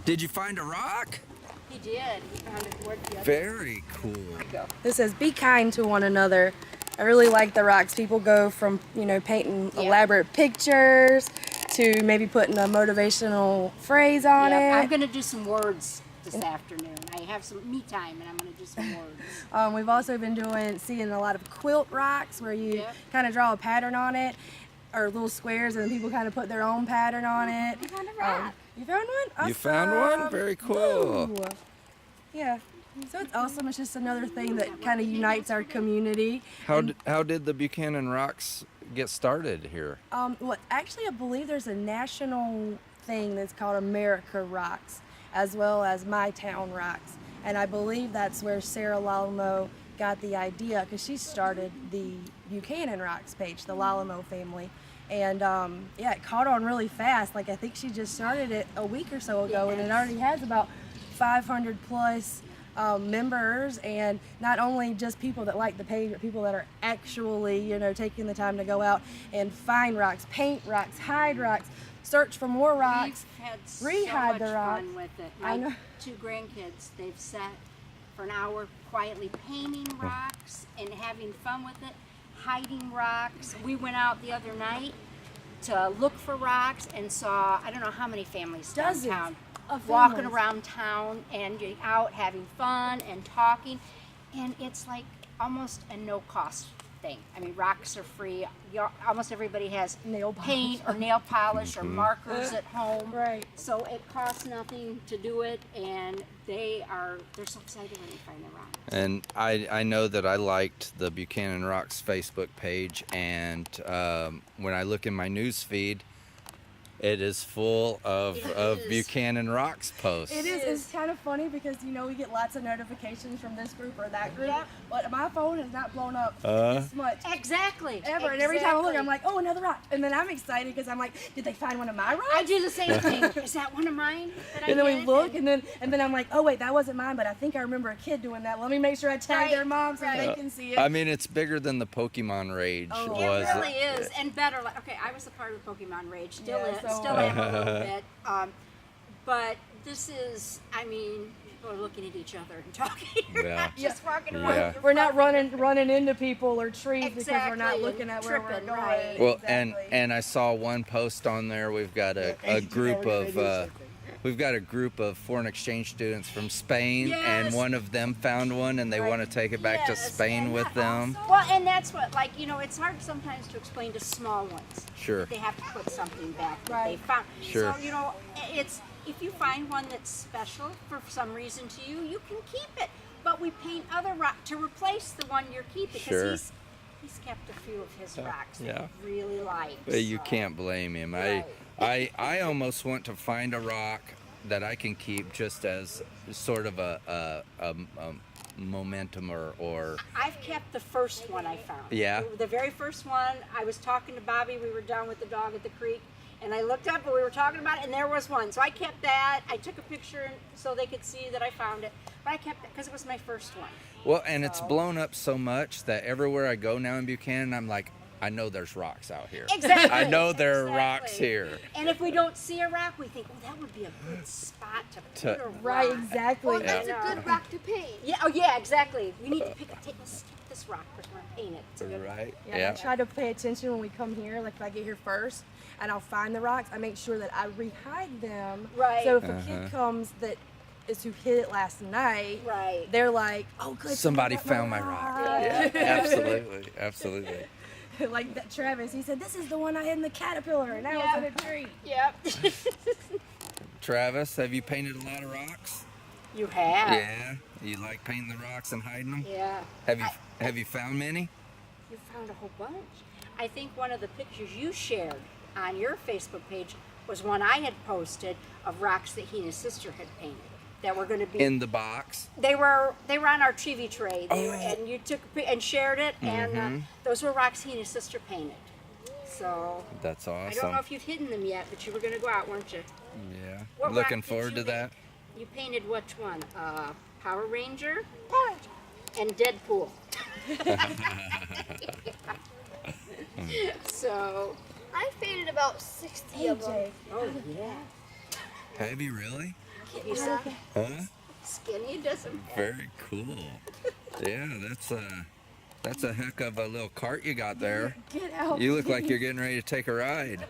Did you find a rock? He did. He found it towards the other. Very cool. Go. This says, be kind to one another. I really like the rocks. People go from, painting elaborate pictures to maybe putting a motivational phrase on it. I'm going to do some words this afternoon. I have some me time and I'm going to do some words. We've also been seeing a lot of quilt rocks where you kind of draw a pattern on it, or little squares, and then people kind of put their own pattern on it. I found a rock. You found one? Awesome. You found one? Very cool. Ooh. Yeah. So it's awesome. It's just another thing that kind of unites our community. How did the Buchanan Rocks get started here? Well, actually, I believe there's a national thing that's called America Rocks, as well as My Town Rocks. And I believe that's where Sarah Lalamo got the idea, because she started the Buchanan Rocks page, the Lalamo family. And it caught on really fast. Like, I think she just started it a week or so ago, and it already has about 500 plus members, and not only just people that like the page, but people that are actually, taking the time to go out and find rocks, paint rocks, hide rocks, search for more rocks, We've had so rehide much the rocks. fun with it. I know. My 2 grandkids, they've sat for an hour quietly painting rocks and having fun with it, hiding rocks. We went out the other night to look for rocks and saw, I don't know how many families Dozens downtown of walking families. around town and getting out having fun and talking, and it's like almost a no cost thing. I mean, rocks are free. Almost everybody has Nail paint or nail polish or markers at home. Right. So it costs nothing to do it, and they're so excited when they find the rock. And I know that I liked the Buchanan Rocks Facebook page, and when I look in my news feed, it is full of Buchanan Rocks posts. It is. It's kind of funny because, we get lots of notifications from this group or that group, Yep. but my phone has not blown up this much. Exactly. Ever. And every time I look, I'm like, oh, another rock. And then I'm excited because I'm like, did they find one of my rocks? I do the same thing. Is that one of mine that I And then we did? look, and then I'm like, oh wait, that wasn't mine, but I think I remember a kid doing that. Let me make sure I tag Right, their mom so right. they can see it. I mean, it's bigger than the Pokemon Rage Oh, was. It really is, and better. Like, okay, I was a part of Pokemon Rage, still Yeah, so am a little bit. But this is, I mean, people are looking at each other and talking. You're Yeah. not just walking around. Yeah. You're We're not walking. running into people or trees because we're not Exactly, looking at where we're tripping, going. right. Well, Exactly. and I saw one post on there. We've got a group of foreign exchange students from Spain, and Yes. one of them found one, and they want to take it back to Yes, Spain and with them. Well, and that's what, it's hard sometimes to explain to small ones. Sure. They have to put something back that Right. they found. Sure. So, it's, if you find one that's special for some reason to you, you can keep it. But we paint other rock to replace the one you're keeping, Sure. because he's kept a few of his rocks that yeah. he really likes. But you can't blame him. Right. I almost want to find a rock that I can keep just as sort of a momentum or I've kept the first one I found. Yeah. The very first one, I was talking to Bobby, we were down with the dog at the creek, and I looked up and we were talking about it, and there was one. So I kept that. I took a picture so they could see that I found it. But I kept it because it was my first one. well, and it's blown up so much that everywhere I go now in Buchanan, I'm like, I know there's rocks out here. Exactly. I know there are Exactly. rocks here. And if we don't see a rock, we think, that would be a good spot to put a rock. Right, exactly. Well, that's Yeah. a good rock to paint. Yeah, oh yeah, exactly. We need to let's take this rock, we're going to paint it. It's a good Right? Yeah, I try to pay attention when we come here. Like, if I get here first and I'll find the rocks, I make sure that I rehide them. Right. So if a kid comes that is who hit it last night, Right. they're like, oh, good. Somebody got found my rock. Yeah, absolutely, absolutely. Like that Travis, he said, this is the one I hid in the caterpillar, and now it's in a tree. Yep. Travis, have you painted a lot of rocks? You have. Yeah. You like painting the rocks and hiding them? Yeah. Have you found many? You found a whole bunch. I think one of the pictures you shared on your Facebook page was one I had posted of rocks that he and his sister had painted that were going to be In the box? They were on our TV tray, Oh. and you took and shared it, and those were rocks he and his sister painted. So That's awesome. I don't know if you've hidden them yet, but you were going to go out, weren't you? Yeah. What rock Looking did forward you to that. You painted which one? Power Ranger, and Deadpool. So, I painted about 60 of them. AJ, oh yeah. Have you really? He said, Huh? skinny doesn't matter. Very cool. Yeah, that's a heck of a little cart you got there. Get out. You look like you're getting ready to take a ride.